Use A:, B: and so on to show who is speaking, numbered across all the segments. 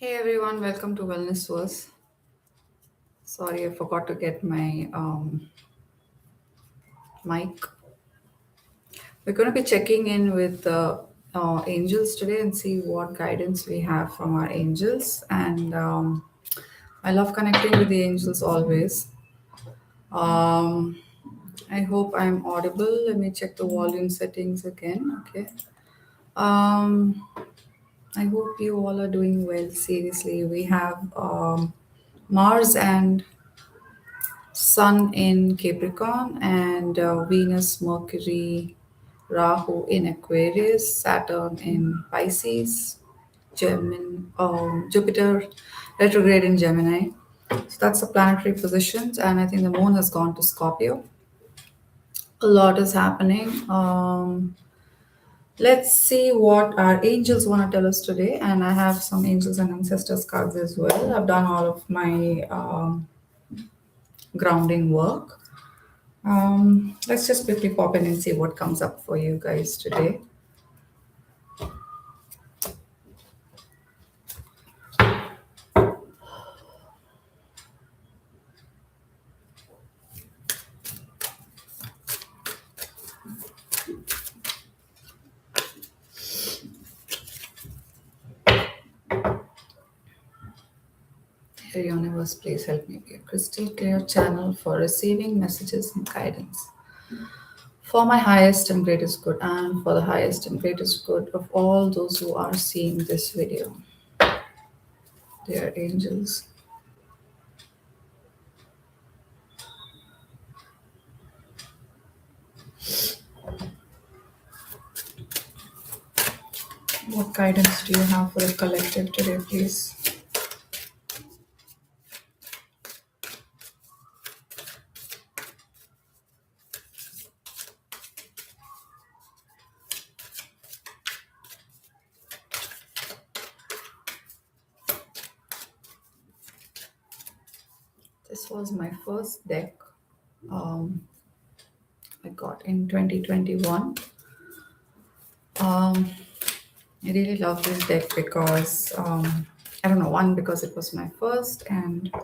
A: Hey everyone, welcome to Wellness Verse. Sorry, I forgot to get my mic. We're going to be checking in with the angels today and see what guidance we have from our angels. And I love connecting with the angels always. Um, I hope I'm audible. Let me check the volume settings again. Okay. Um, I hope you all are doing well. Seriously, we have Mars and Sun in Capricorn and Venus, Mercury, Rahu in Aquarius, Saturn in Pisces, Jupiter retrograde in Gemini. So that's the planetary positions, and I think the moon has gone to Scorpio. A lot is happening. Let's see what our angels want to tell us today, and I have some angels and ancestors cards as well. I've done all of my grounding work. Let's just quickly pop in and see what comes up for you guys today. Dear universe, please help me be a crystal clear channel for receiving messages and guidance. For my highest and greatest good, and for the highest and greatest good of all those who are seeing this video. Dear angels, what guidance do you have for the collective today, please? This was my first deck um, I got in 2021. Um, I really love this deck because I don't know, one because it was my first, and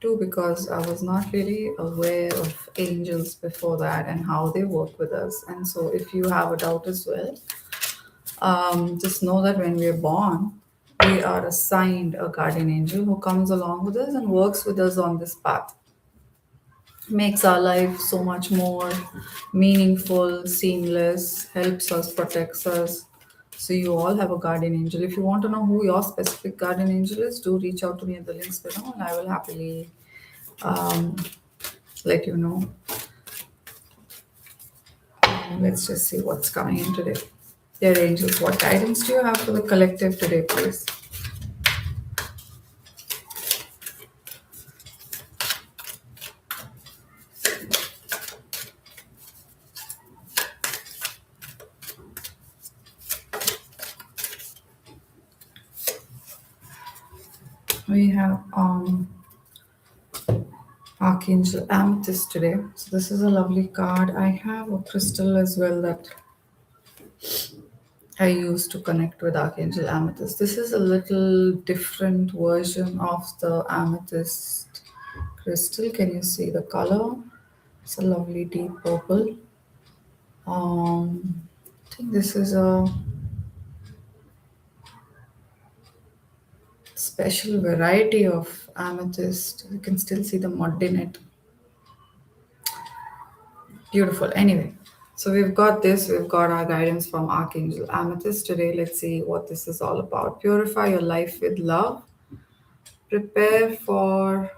A: two because I was not really aware of angels before that and how they work with us. And so, if you have a doubt as well, just know that when we are born, we are assigned a guardian angel who comes along with us and works with us on this path. Makes our life so much more meaningful, seamless, helps us, protects us. So you all have a guardian angel. If you want to know who your specific guardian angel is, do reach out to me at the links below, and I will happily um, let you know. Let's just see what's coming in today. Dear angels, what guidance do you have for the collective today, please? We have Archangel Amethyst today. So this is a lovely card. I have a crystal as well that I use to connect with Archangel Amethyst. This is a little different version of the amethyst crystal. Can you see the color? It's a lovely deep purple. I think this is a special variety of amethyst. You can still see the mud in it. Beautiful. Anyway, so we've got this. We've got our guidance from Archangel Amethyst today. Let's see what this is all about. Purify your life with love. Prepare for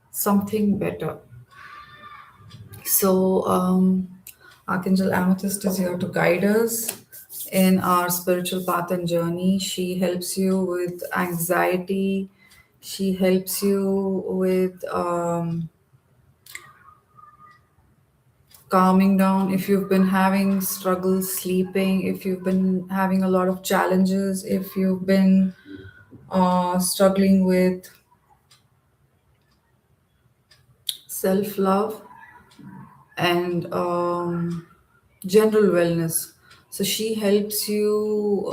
A: something better. So, Archangel Amethyst is here to guide us in our spiritual path and journey. She helps you with anxiety. She helps you with calming down. If you've been having struggles sleeping, if you've been having a lot of challenges, if you've been struggling with self love and general wellness. So she helps you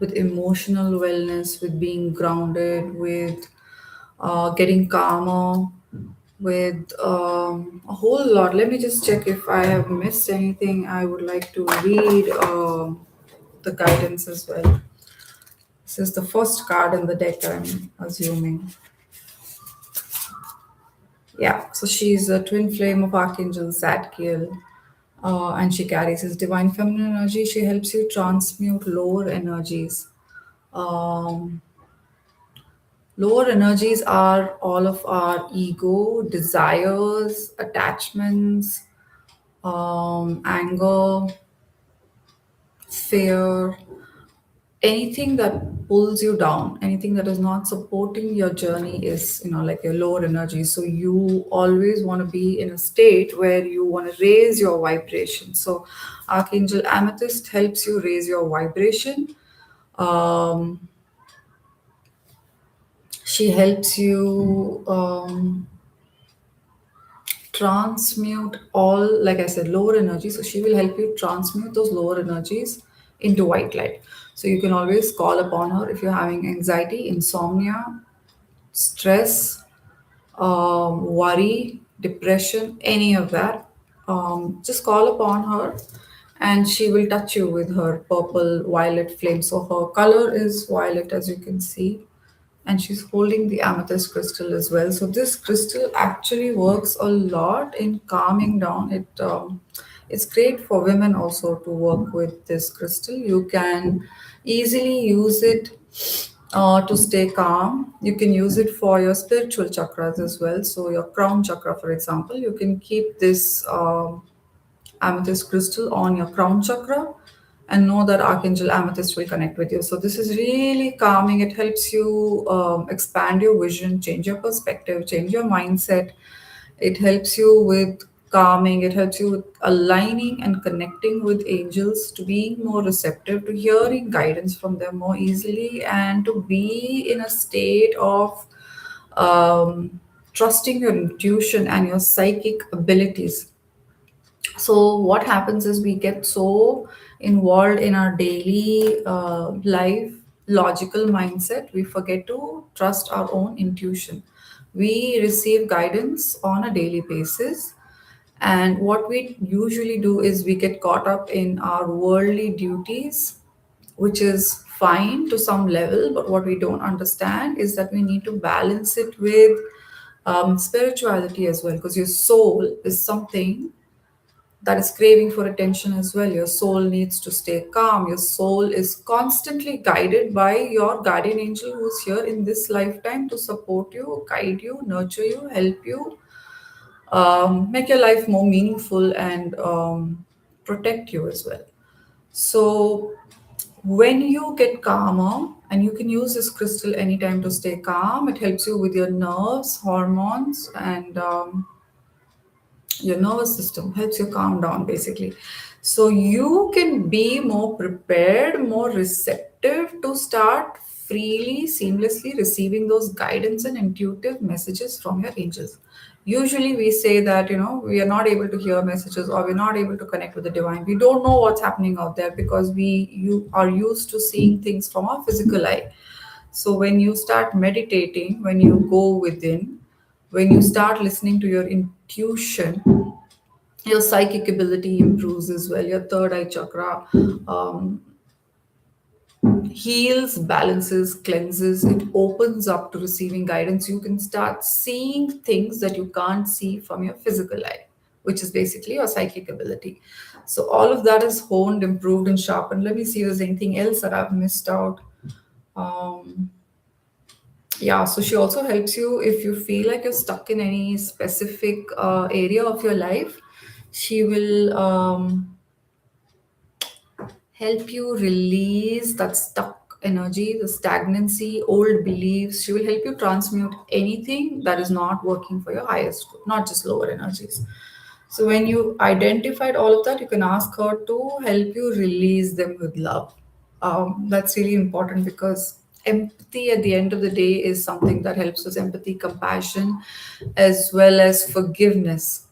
A: with emotional wellness, with being grounded, with getting calmer, with a whole lot. Let me just check if I have missed anything. I would like to read the guidance as well. This is the first card in the deck, I'm assuming. Yeah, so she's a twin flame of Archangel Zadkiel, and she carries his divine feminine energy. She helps you transmute lower energies. Um, Lower energies are all of our ego, desires, attachments, anger, fear, anything that pulls you down, anything that is not supporting your journey is, like your lower energy. So you always want to be in a state where you want to raise your vibration. So Archangel Amethyst helps you raise your vibration. Um, she helps you transmute all, like I said, lower energy. So she will help you transmute those lower energies into white light. So you can always call upon her if you're having anxiety, insomnia, stress, worry, depression, any of that. Just call upon her and she will touch you with her purple violet flame. So her color is violet, as you can see, and she's holding the amethyst crystal as well. So this crystal actually works a lot in calming down. It's great for women also to work with this crystal. You can easily use it to stay calm. You can use it for your spiritual chakras as well. So your crown chakra, for example, you can keep this amethyst crystal on your crown chakra and know that Archangel Amethyst will connect with you. So, this is really calming. It helps you expand your vision, change your perspective, change your mindset. It helps you with calming, it helps you with aligning and connecting with angels, to being more receptive, to hearing guidance from them more easily, and to be in a state of trusting your intuition and your psychic abilities. So what happens is we get so involved in our daily life logical mindset, we forget to trust our own intuition. We receive guidance on a daily basis, and what we usually do is we get caught up in our worldly duties, which is fine to some level, but what we don't understand is that we need to balance it with spirituality as well, because your soul is something that is craving for attention as well. Your soul needs to stay calm. Your soul is constantly guided by your guardian angel who's here in this lifetime to support you, guide you, nurture you, help you, make your life more meaningful, and protect you as well. So, when you get calmer, and you can use this crystal anytime to stay calm, it helps you with your nerves, hormones, and your nervous system, helps you calm down basically. So you can be more prepared, more receptive to start freely, seamlessly receiving those guidance and intuitive messages from your angels. Usually we say that, we are not able to hear messages, or we're not able to connect with the divine. We don't know what's happening out there because you are used to seeing things from our physical eye. So when you start meditating, when you go within, when you start listening to your intuition, your psychic ability improves as well. Your third eye chakra um, heals, balances, cleanses. It opens up to receiving guidance. You can start seeing things that you can't see from your physical eye, which is basically your psychic ability. So all of that is honed, improved, and sharpened. Let me see if there's anything else that I've missed out. Um, yeah, so she also helps you if you feel like you're stuck in any specific area of your life. She will help you release that stuck energy, the stagnancy, old beliefs. She will help you transmute anything that is not working for your highest good, not just lower energies. So when you identified all of that, you can ask her to help you release them with love. That's really important because empathy at the end of the day is something that helps us, empathy, compassion, as well as forgiveness.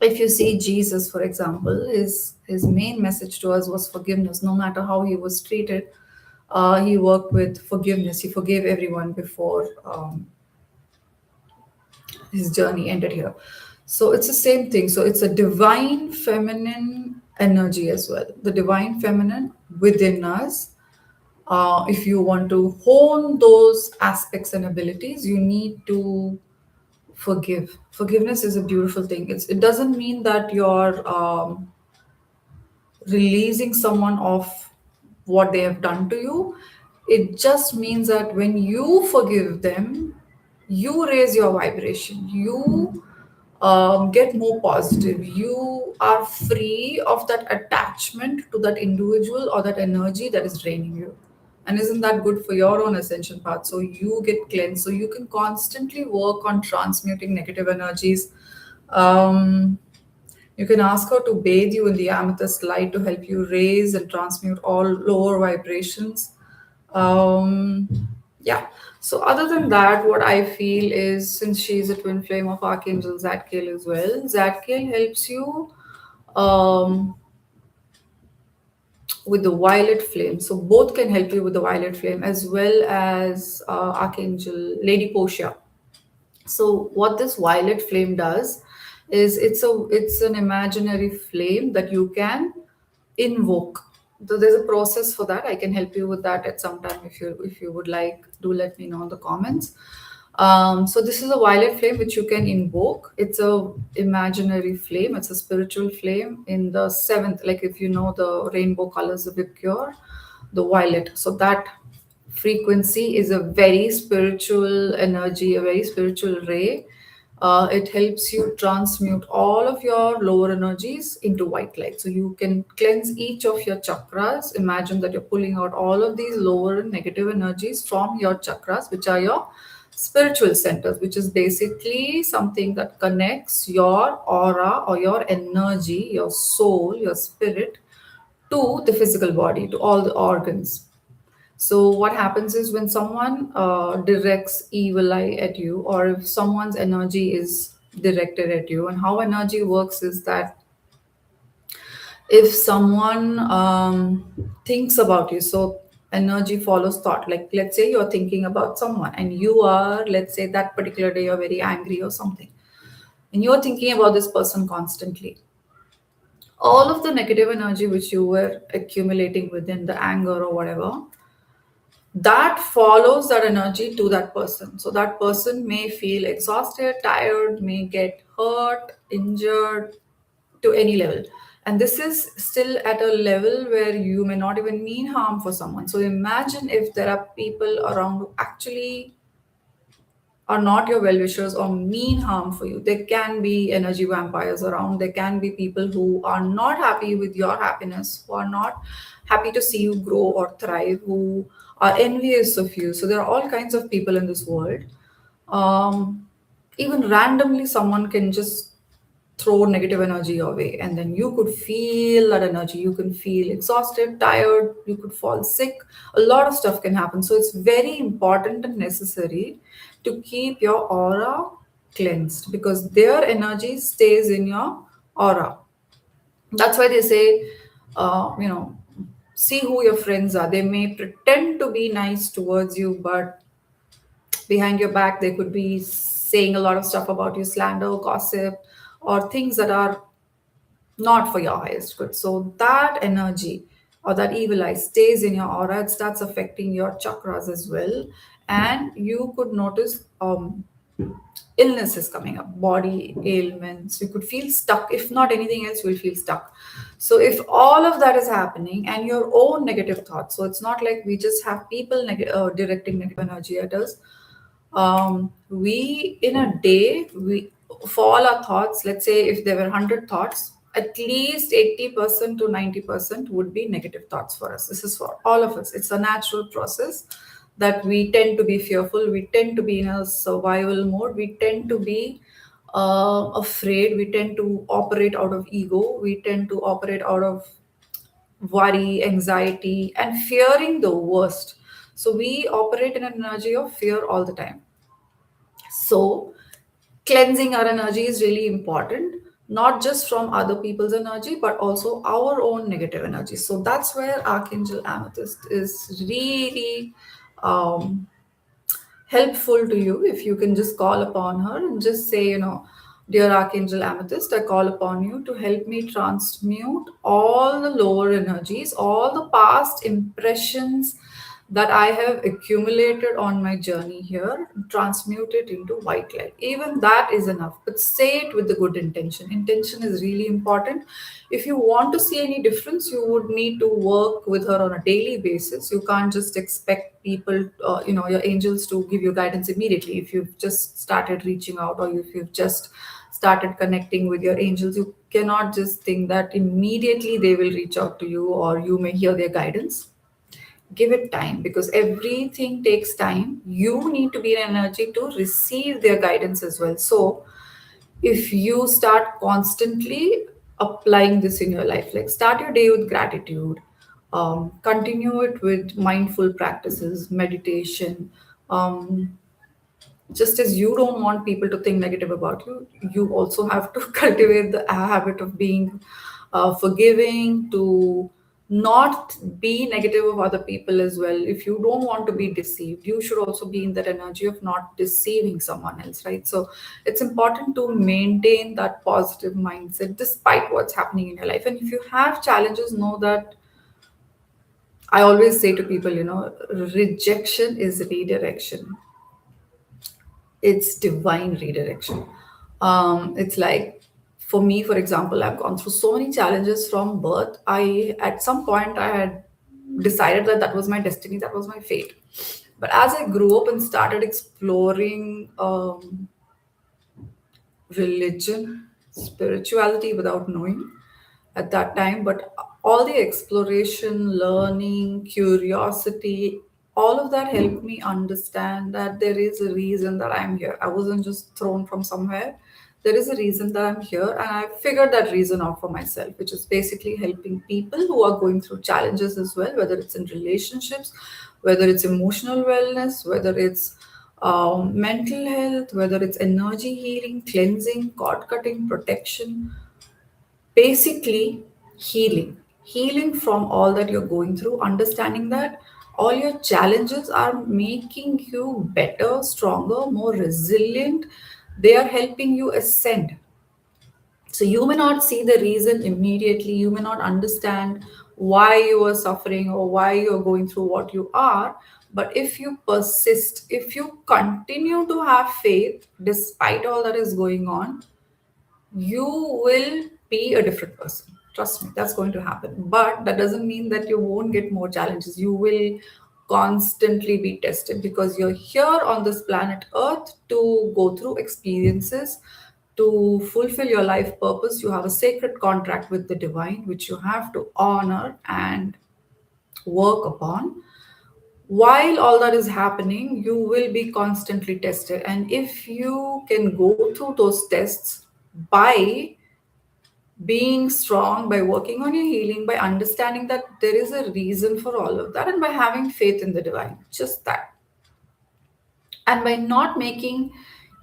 A: If you see Jesus, for example, his main message to us was forgiveness. No matter how he was treated, He worked with forgiveness. He forgave everyone before his journey ended here. So it's the same thing. So it's a divine feminine energy as well. The divine feminine within us. If you want to hone those aspects and abilities, you need to forgive. Forgiveness is a beautiful thing. It doesn't mean that you're releasing someone of what they have done to you. It just means that when you forgive them, you raise your vibration. You get more positive. You are free of that attachment to that individual or that energy that is draining you. And isn't that good for your own ascension path? So you get cleansed. So you can constantly work on transmuting negative energies. Um, you can ask her to bathe you in the amethyst light to help you raise and transmute all lower vibrations. Um, yeah. So other than that, what I feel is since she's a twin flame of Archangel Zadkiel as well, Zadkiel helps you um, with the violet flame. So both can help you with the violet flame as well as Archangel Lady Portia. So what this violet flame does is it's an imaginary flame that you can invoke. So there's a process for that. I can help you with that at some time if you would like. Do let me know in the comments. So this is a violet flame which you can invoke. It's a imaginary flame. It's a spiritual flame in the seventh. Like if you know the rainbow colors of Vibgyor, the violet. So that frequency is a very spiritual energy, a very spiritual ray. It helps you transmute all of your lower energies into white light. So you can cleanse each of your chakras. Imagine that you're pulling out all of these lower and negative energies from your chakras, which are your spiritual centers, which is basically something that connects your aura or your energy, your soul, your spirit to the physical body, to all the organs. So what happens is when someone directs evil eye at you, or if someone's energy is directed at you, and how energy works is that if someone thinks about you, so energy follows thought. Like let's say you're thinking about someone, and you are, let's say that particular day you're very angry or something, and you're thinking about this person constantly. All of the negative energy which you were accumulating within the anger or whatever, that follows that energy to that person. So that person may feel exhausted, tired, may get hurt, injured to any level. And this is still at a level where you may not even mean harm for someone. So imagine if there are people around who actually are not your well wishers or mean harm for you. There can be energy vampires around. There can be people who are not happy with your happiness, who are not happy to see you grow or thrive, who are envious of you. So there are all kinds of people in this world. Um, Even randomly, someone can just throw negative energy your way, and then you could feel that energy. You can feel exhausted, tired, you could fall sick. A lot of stuff can happen. So it's very important and necessary to keep your aura cleansed, because their energy stays in your aura. That's why they say, see who your friends are. They may pretend to be nice towards you, but behind your back they could be saying a lot of stuff about you, slander, gossip, or things that are not for your highest good. So that energy or that evil eye stays in your aura. It starts affecting your chakras as well. And you could notice illnesses coming up, body ailments. You could feel stuck. If not anything else, you will feel stuck. So if all of that is happening and your own negative thoughts, so it's not like we just have people directing negative energy at us. We in a day, we for all our thoughts, let's say if there were 100 thoughts, at least 80% to 90% would be negative thoughts for us. This is for all of us. It's a natural process that we tend to be fearful, we tend to be in a survival mode, we tend to be afraid, we tend to operate out of ego, we tend to operate out of worry, anxiety, and fearing the worst. So we operate in an energy of fear all the time. So cleansing our energy is really important. not just from other people's energy, but also our own negative energy. So that's where Archangel Amethyst is really um, helpful to you. If you can just call upon her and just say, dear Archangel Amethyst, I call upon you to help me transmute all the lower energies, all the past impressions that I have accumulated on my journey here, transmute it into white light. Even that is enough, but say it with the good intention. Intention is really important. If you want to see any difference, you would need to work with her on a daily basis. You can't just expect people, your angels to give you guidance immediately. If you've just started reaching out, or if you've just started connecting with your angels, you cannot just think that immediately they will reach out to you or you may hear their guidance. Give it time, because everything takes time. You need to be in energy to receive their guidance as well. So if you start constantly applying this in your life, like start your day with gratitude, continue it with mindful practices, meditation. Just as you don't want people to think negative about you, you also have to cultivate the habit of being forgiving, to not be negative of other people as well. If you don't want to be deceived, you should also be in that energy of not deceiving someone else, right? So it's important to maintain that positive mindset despite what's happening in your life. And if you have challenges, know that I always say to people, rejection is redirection. It's divine redirection. It's like, for me, for example, I've gone through so many challenges from birth. I At some point I had decided that that was my destiny, that was my fate. But as I grew up and started exploring religion, spirituality without knowing at that time, but all the exploration, learning, curiosity, all of that helped me understand that there is a reason that I'm here. I wasn't just thrown from somewhere. There is a reason that I'm here, and I figured that reason out for myself, which is basically helping people who are going through challenges as well, whether it's in relationships, whether it's emotional wellness, whether it's mental health, whether it's energy healing, cleansing, cord cutting, protection, basically healing from all that you're going through, understanding that all your challenges are making you better, stronger, more resilient. They are helping you ascend. So you may not see the reason immediately, you may not understand why you are suffering or why you're going through what you are. But if you persist, if you continue to have faith despite all that is going on, you will be a different person. Trust me, that's going to happen. But that doesn't mean that you won't get more challenges. You will constantly be tested, because you're here on this planet Earth to go through experiences, to fulfill your life purpose. You have a sacred contract with the divine, which you have to honor and work upon. While all that is happening, you will be constantly tested. And if you can go through those tests by being strong, by working on your healing, by understanding that there is a reason for all of that, and by having faith in the divine, just that, and by not making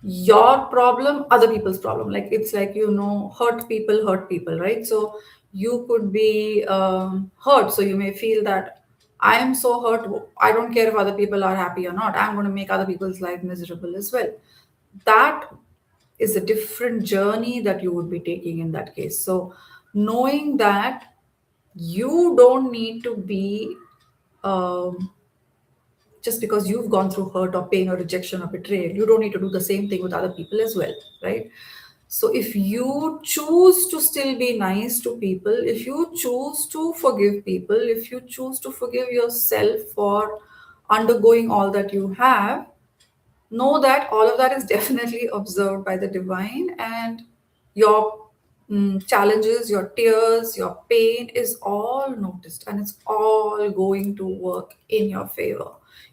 A: your problem other people's problem. Like, it's like, hurt people, right? So you could be hurt, so you may feel that I am so hurt, I don't care if other people are happy or not, I'm going to make other people's life miserable as well. That is a different journey that you would be taking in that case. So knowing that you don't need to be, um, just because you've gone through hurt or pain or rejection or betrayal, you don't need to do the same thing with other people as well, right? So if you choose to still be nice to people, if you choose to forgive people, if you choose to forgive yourself for undergoing all that you have, know that all of that is definitely observed by the divine, and your challenges, your tears, your pain is all noticed, and it's all going to work in your favor.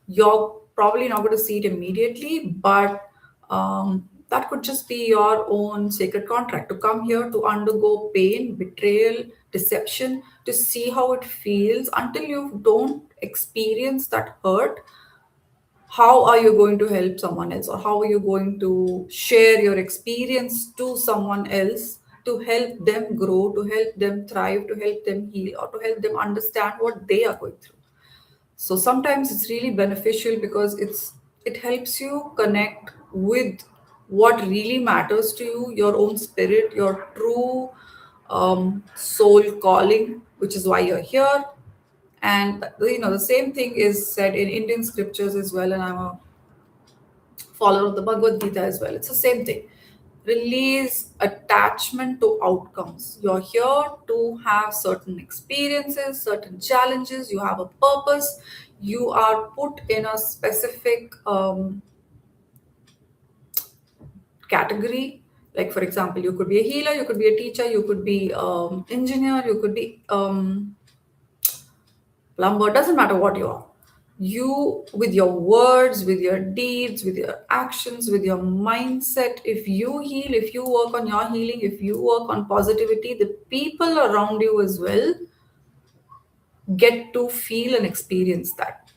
A: You're probably not going to see it immediately, but that could just be your own sacred contract to come here to undergo pain, betrayal, deception, to see how it feels. Until you don't experience that hurt, how are you going to help someone else, or how are you going to share your experience to someone else to help them grow, to help them thrive, to help them heal, or to help them understand what they are going through. So sometimes it's really beneficial because it helps you connect with what really matters to you, your own spirit, your true soul calling, which is why you're here. And the same thing is said in Indian scriptures as well, and I'm a follower of the Bhagavad Gita as well. It's the same thing. Release attachment to outcomes. You're here to have certain experiences, certain challenges. You have a purpose. You are put in a specific category. Like, for example, you could be a healer, you could be a teacher, you could be engineer, you could be plumber, doesn't matter what you are. You, with your words, with your deeds, with your actions, with your mindset, if you heal, if you work on your healing, if you work on positivity, the people around you as well get to feel and experience that.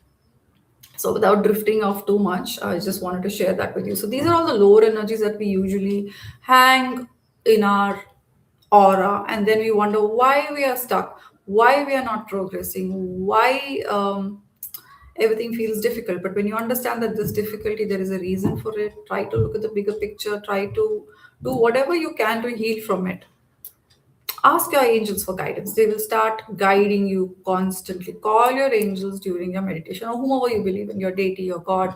A: So without drifting off too much, I just wanted to share that with you. So these are all the lower energies that we usually hang in our aura, and then we wonder why we are stuck, why we are not progressing, why everything feels difficult. But when you understand that this difficulty, there is a reason for it, try to look at the bigger picture, try to do whatever you can to heal from it. Ask your angels for guidance. They will start guiding you constantly. Call your angels during your meditation, or whomever you believe in, your deity, your God,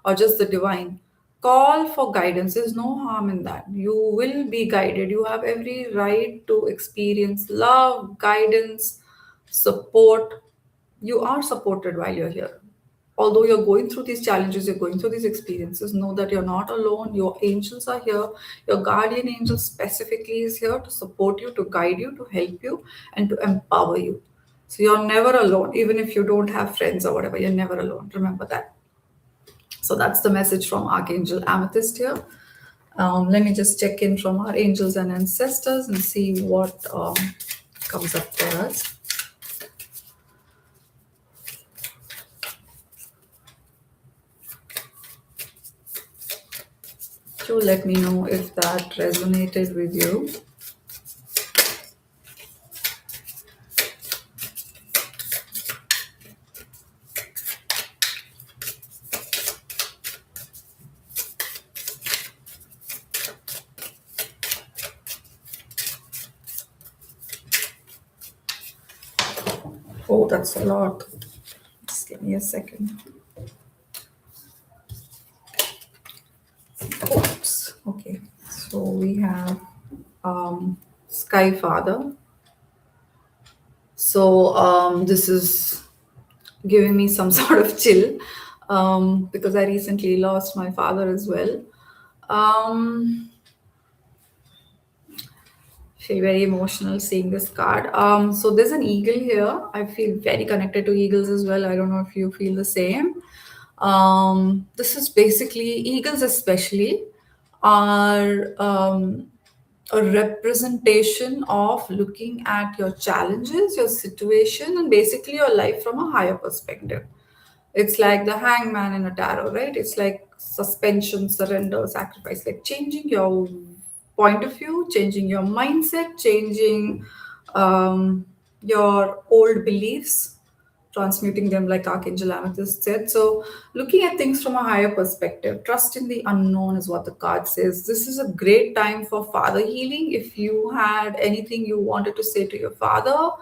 A: or just the divine. Call for guidance. There's no harm in that. You will be guided. You have every right to experience love, guidance, support. You are supported while you're here. Although you're going through these challenges, you're going through these experiences, know that you're not alone. Your angels are here. Your guardian angel specifically is here to support you, to guide you, to help you, and to empower you. So you're never alone, even if you don't have friends or whatever, you're never alone. Remember that. So that's the message from Archangel Amethyst here. Let me just check in from our angels and ancestors and see what comes up for us. Do let me know if that resonated with you. Oh, that's a lot. Just give me a second. Oops. Okay. So we have Sky Father. So this is giving me some sort of chill because I recently lost my father as well. Um, feel very emotional seeing this card. So there's an eagle here. I feel very connected to eagles as well. I don't know if you feel the same. This is basically eagles, especially, are a representation of looking at your challenges, your situation, and basically your life from a higher perspective. It's like the hangman in a tarot, right? It's like suspension, surrender, sacrifice, like changing your point of view, changing your mindset, changing your old beliefs, transmuting them, like Archangel Amethyst said. So, looking at things from a higher perspective, trust in the unknown is what the card says. This is a great time for father healing. If you had anything you wanted to say to your father,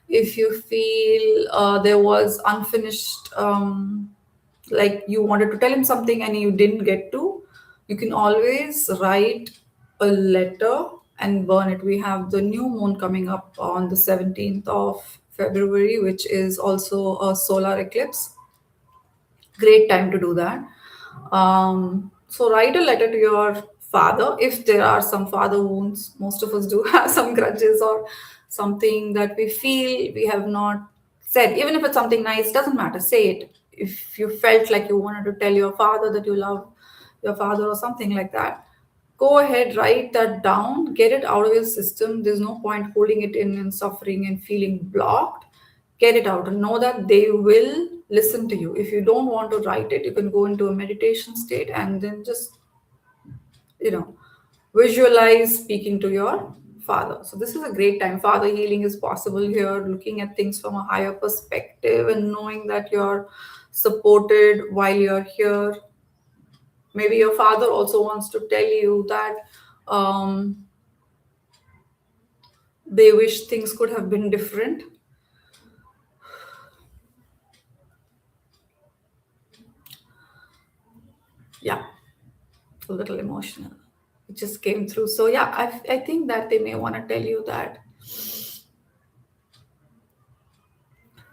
A: if you feel there was unfinished, like you wanted to tell him something and you didn't get to, you can always write a letter and burn it. We have the new moon coming up on the 17th of February, which is also a solar eclipse. Great time to do that. So write a letter to your father if there are some father wounds. Most of us do have some grudges or something that we feel we have not said. Even if it's something nice, doesn't matter. Say it. If you felt like you wanted to tell your father that you love your father or something like that, go ahead, write that down, get it out of your system. There's no point holding it in and suffering and feeling blocked. Get it out and know that they will listen to you. If you don't want to write it, you can go into a meditation state and then just, you know, visualize speaking to your Father. So this is a great time. Father healing is possible here, looking at things from a higher perspective and knowing that you're supported while you're here. Maybe your father also wants to tell you that um, they wish things could have been different. Yeah, a little emotional. It just came through. So yeah, I think that they may want to tell you that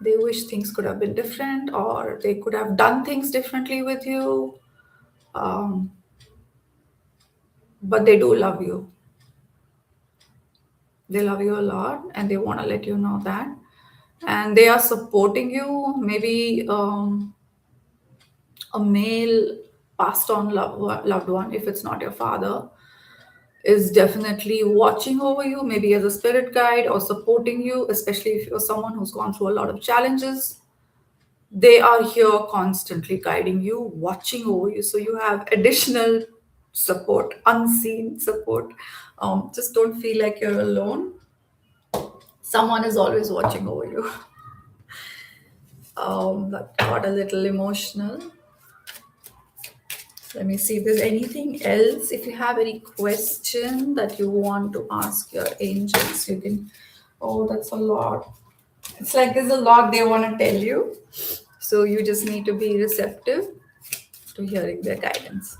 A: they wish things could have been different, or they could have done things differently with you. Um, but they do love you. They love you a lot, and they want to let you know that. And they are supporting you. Maybe a male passed on loved one, if it's not your father, is definitely watching over you, maybe as a spirit guide or supporting you, especially if you're someone who's gone through a lot of challenges. They are here constantly guiding you, watching over you. So you have additional support, unseen support. Just don't feel like you're alone. Someone is always watching over you. That got a little emotional. Let me see if there's anything else. If you have any question that you want to ask your angels, you can. Oh, that's a lot. It's like there's a lot they want to tell you. So you just need to be receptive to hearing their guidance.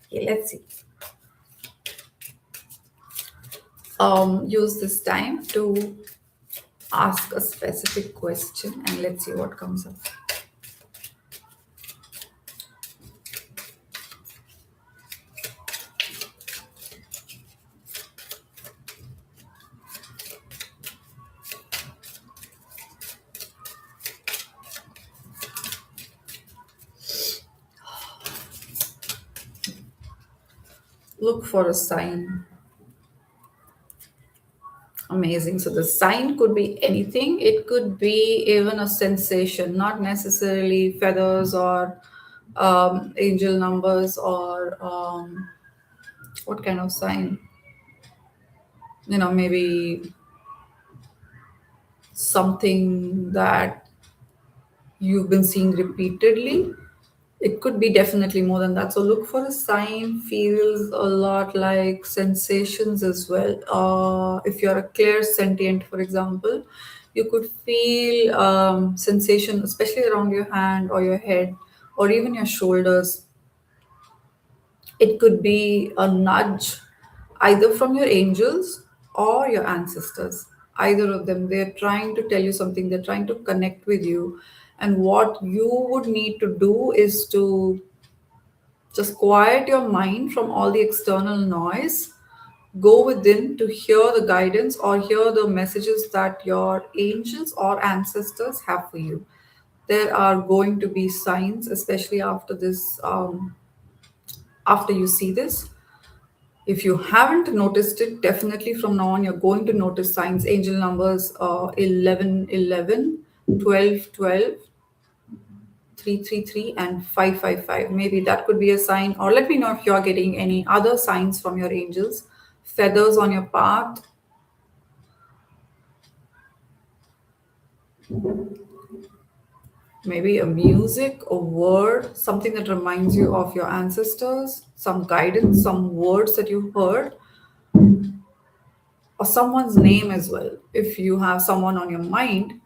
A: Okay, let's see. Use this time to ask a specific question and let's see what comes up. Look for a sign. Amazing. So the sign could be anything. It could be even a sensation, not necessarily feathers or angel numbers or what kind of sign? Maybe something that you've been seeing repeatedly. It could be definitely more than that. So look for a sign. Feels a lot like sensations as well. If you're a clear sentient, for example, you could feel sensation, especially around your hand or your head or even your shoulders. It could be a nudge either from your angels or your ancestors. Either of them, they're trying to tell you something, they're trying to connect with you. And what you would need to do is to just quiet your mind from all the external noise. Go within to hear the guidance or hear the messages that your angels or ancestors have for you. There are going to be signs, especially after this, after you see this. If you haven't noticed it, definitely from now on, you're going to notice signs. Angel numbers 11, 11, 12, 12, 333 and 555. Maybe that could be a sign. Or let me know if you're getting any other signs from your angels. Feathers on your path. Maybe a music, a word, something that reminds you of your ancestors, some guidance, some words that you heard, or someone's name as well. If you have someone on your mind,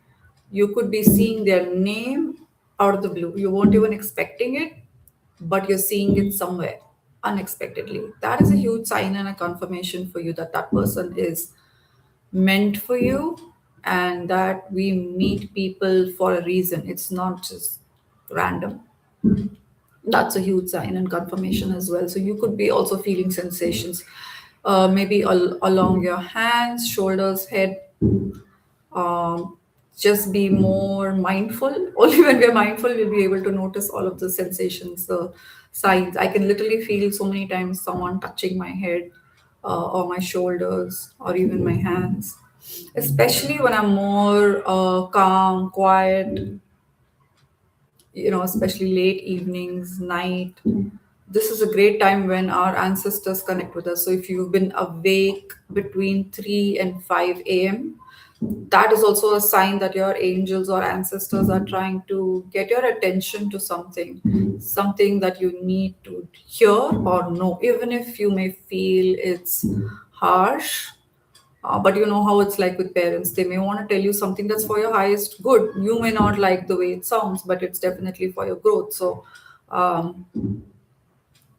A: you could be seeing their name out of the blue. You weren't even expecting it, but you're seeing it somewhere unexpectedly. That is a huge sign and a confirmation for you that that person is meant for you and that we meet people for a reason. It's not just random. That's a huge sign and confirmation as well. So you could be also feeling sensations, maybe along your hands, shoulders, head. um, just be more mindful. Only when we're mindful, we'll be able to notice all of the sensations, the signs. I can literally feel so many times someone touching my head or my shoulders or even my hands, especially when I'm more calm, quiet, especially late evenings, night. This is a great time when our ancestors connect with us. So if you've been awake between 3 and 5 a.m., that is also a sign that your angels or ancestors are trying to get your attention to something that you need to hear or know, even if you may feel it's harsh. But you know how it's like with parents. They may want to tell you something that's for your highest good. You may not like the way it sounds, but it's definitely for your growth. So um,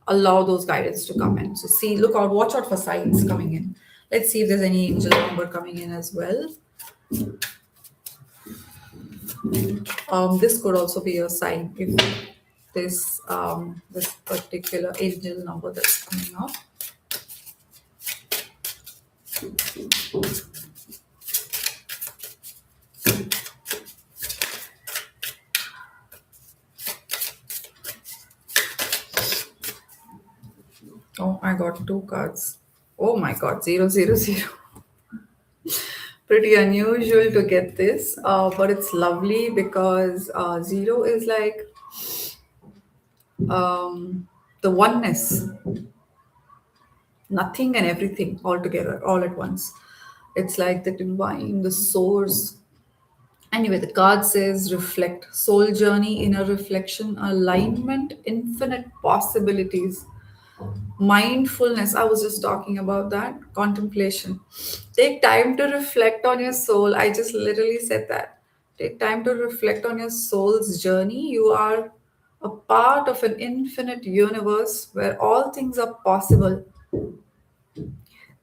A: allow those guidance to come in. So see, look out, watch out for signs coming in. Let's see if there's any angel number coming in as well. This could also be a sign if this particular angel number that's coming up. Oh, I got two cards. Oh my god, 000. Pretty unusual to get this, but it's lovely because zero is like the oneness, nothing and everything all together, all at once. It's like the divine, the source. Anyway, the card says reflect, soul journey, inner reflection, alignment, infinite possibilities, mindfulness. I was just talking about that. Contemplation. Take time to reflect on your soul. I just literally said that. Take time to reflect on your soul's journey. You are a part of an infinite universe where all things are possible.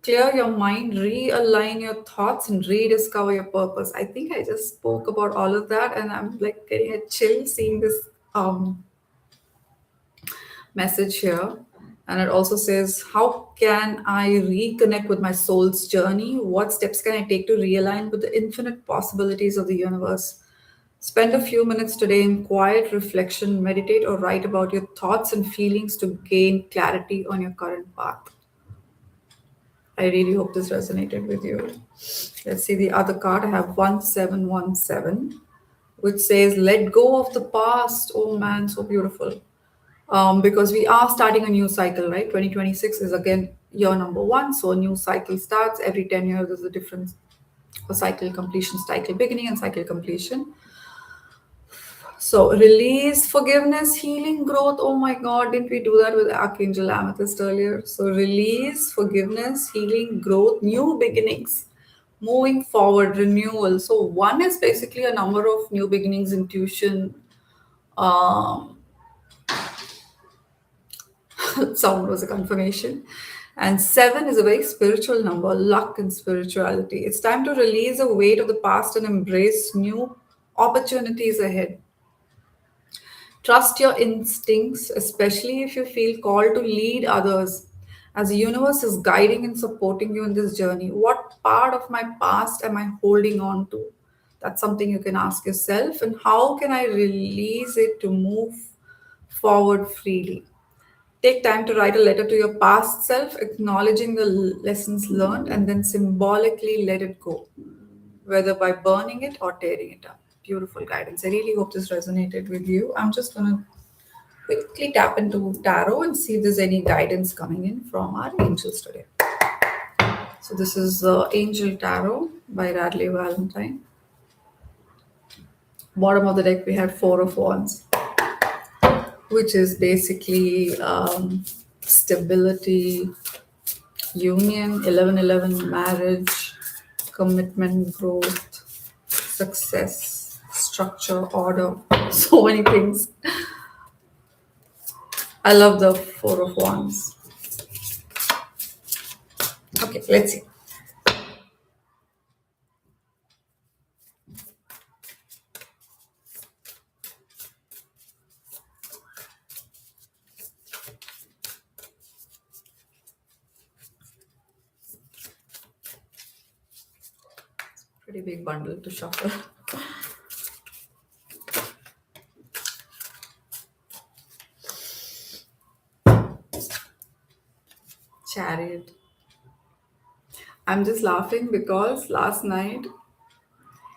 A: Clear your mind, realign your thoughts, and rediscover your purpose. I think I just spoke about all of that, and I'm like getting a chill seeing this message here. And it also says, how can I reconnect with my soul's journey? What steps can I take to realign with the infinite possibilities of the universe? Spend a few minutes today in quiet reflection, meditate, or write about your thoughts and feelings to gain clarity on your current path. I really hope this resonated with you. Let's see the other card. I have 1717, which says, let go of the past. Oh man, so beautiful. Because we are starting a new cycle, right? 2026 is again year number one. So a new cycle starts. Every 10 years, there's a different a cycle completion, cycle beginning, and cycle completion. So release, forgiveness, healing, growth. Oh my God, didn't we do that with Archangel Amethyst earlier? So release, forgiveness, healing, growth, new beginnings, moving forward, renewal. So one is basically a number of new beginnings, intuition. Um, Sound was a confirmation. And seven is a very spiritual number, luck and spirituality. It's time to release the weight of the past and embrace new opportunities ahead. Trust your instincts, especially if you feel called to lead others. As the universe is guiding and supporting you in this journey, what part of my past am I holding on to? That's something you can ask yourself. And how can I release it to move forward freely? Take time to write a letter to your past self, acknowledging the lessons learned, and then symbolically let it go, whether by burning it or tearing it up. Beautiful guidance. I really hope this resonated with you. I'm just going to quickly tap into tarot and see if there's any guidance coming in from our angels today. So, this is Angel Tarot by Radley Valentine. Bottom of the deck, we had Four of Wands, which is basically stability, union, 1111, marriage, commitment, growth, success, structure, order, so many things. I love the Four of Wands. Okay, let's see. Pretty big bundle to shuffle. Chariot. I'm just laughing because last night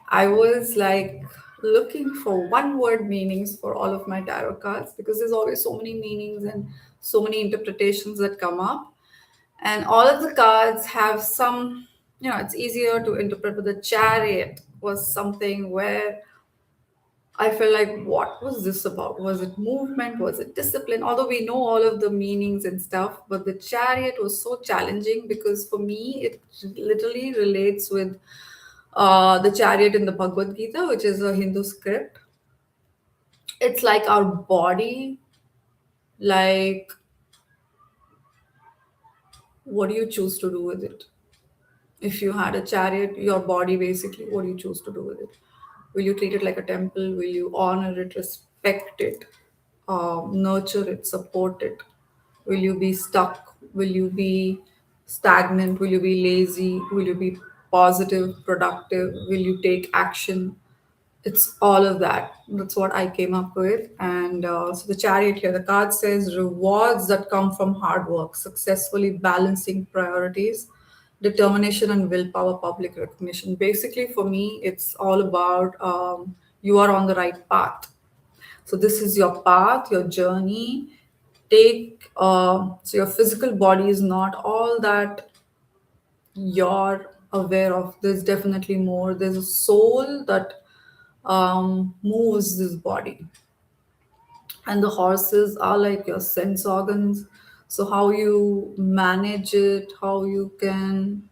A: I was like looking for one word meanings for all of my tarot cards because there's always so many meanings and so many interpretations that come up. And all of the cards have some, it's easier to interpret, but the chariot was something where I felt like, what was this about? Was it movement? Was it discipline? Although we know all of the meanings and stuff, but the chariot was so challenging because for me, it literally relates with the chariot in the Bhagavad Gita, which is a Hindu script. It's like our body, like, what do you choose to do with it? If you had a chariot, your body basically, what do you choose to do with it? Will you treat it like a temple? Will you honor it, respect it, nurture it, support it? Will you be stuck? Will you be stagnant? Will you be lazy? Will you be positive, productive? Will you take action? It's all of that. That's what I came up with. And so the chariot here, the card says rewards that come from hard work, successfully balancing priorities, determination and willpower, public recognition. Basically, for me, it's all about you are on the right path. So this is your path, your journey. Take so your physical body is not all that you're aware of. There's definitely more. There's a soul that moves this body, and the horses are like your sense organs. So how you manage it, how you can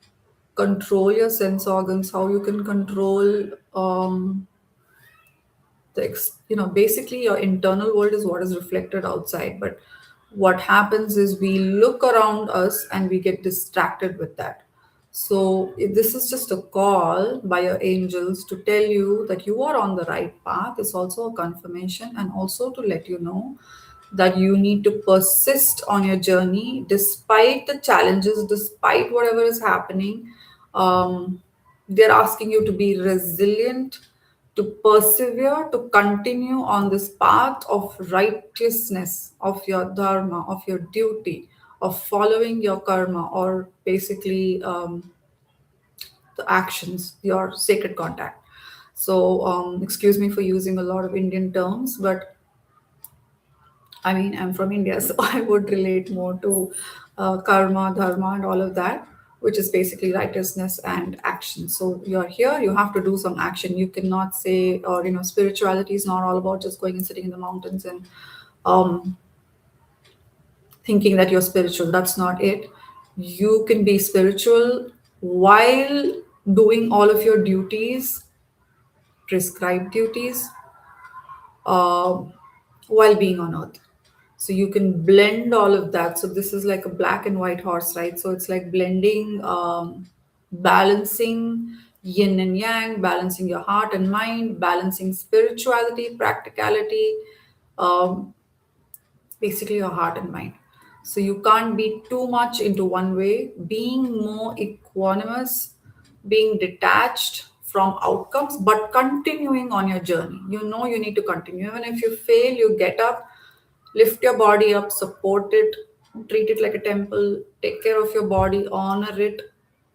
A: control your sense organs, how you can control basically your internal world is what is reflected outside. But what happens is we look around us and we get distracted with that. So if this is just a call by your angels to tell you that you are on the right path, it's also a confirmation, and also to let you know that you need to persist on your journey despite the challenges, despite whatever is happening. They're asking you to be resilient, to persevere, to continue on this path of righteousness, of your dharma, of your duty, of following your karma, or basically the actions, your sacred contact. So, excuse me for using a lot of Indian terms, but I mean, I'm from India, so I would relate more to karma, dharma, and all of that, which is basically righteousness and action. So you're here, you have to do some action. You cannot say, or spirituality is not all about just going and sitting in the mountains and um, thinking that you're spiritual. That's not it. You can be spiritual while doing all of your duties, prescribed duties, uh, while being on earth. So you can blend all of that. So this is like a black and white horse, right? So it's like blending, balancing yin and yang, balancing your heart and mind, balancing spirituality, practicality, um, basically your heart and mind. So you can't be too much into one way. Being more equanimous, being detached from outcomes, but continuing on your journey. You know you need to continue. Even if you fail, you get up, lift your body up, support it, treat it like a temple, take care of your body, honor it.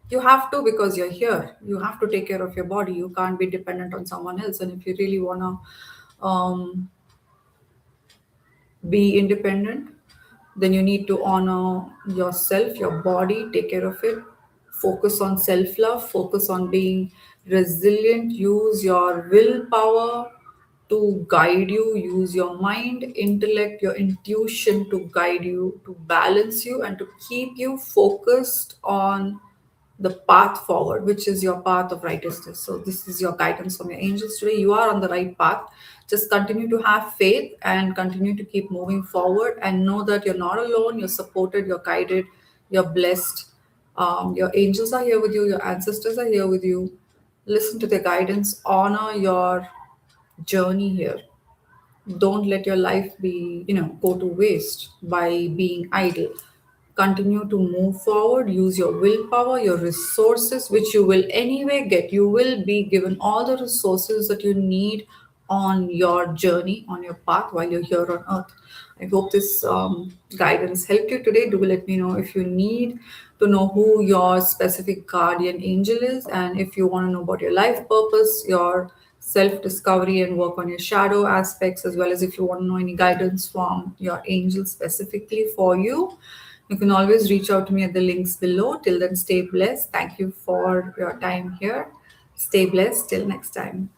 A: You have to, because you're here. You have to take care of your body. You can't be dependent on someone else. And if you really want to be independent, then you need to honor yourself, your body, take care of it, focus on self love, focus on being resilient, use your willpower to guide you, use your mind, intellect, your intuition to guide you, to balance you, and to keep you focused on the path forward, which is your path of righteousness. So, this is your guidance from your angels today. You are on the right path. Just continue to have faith and continue to keep moving forward, and know that you're not alone, you're supported, you're guided, you're blessed. Your angels are here with you, your ancestors are here with you. Listen to their guidance, honor your journey here. Don't let your life be go to waste by being idle. Continue to move forward, use your willpower, your resources, which you will anyway get. You will be given all the resources that you need on your journey, on your path while you're here on earth. I hope this guidance helped you today. Do let me know if you need to know who your specific guardian angel is, and if you want to know about your life purpose, your self discovery and work on your shadow aspects, as well as if you want to know any guidance from your angel specifically for you, you can always reach out to me at the links below. Till then, stay blessed. Thank you for your time here. Stay blessed. Till next time.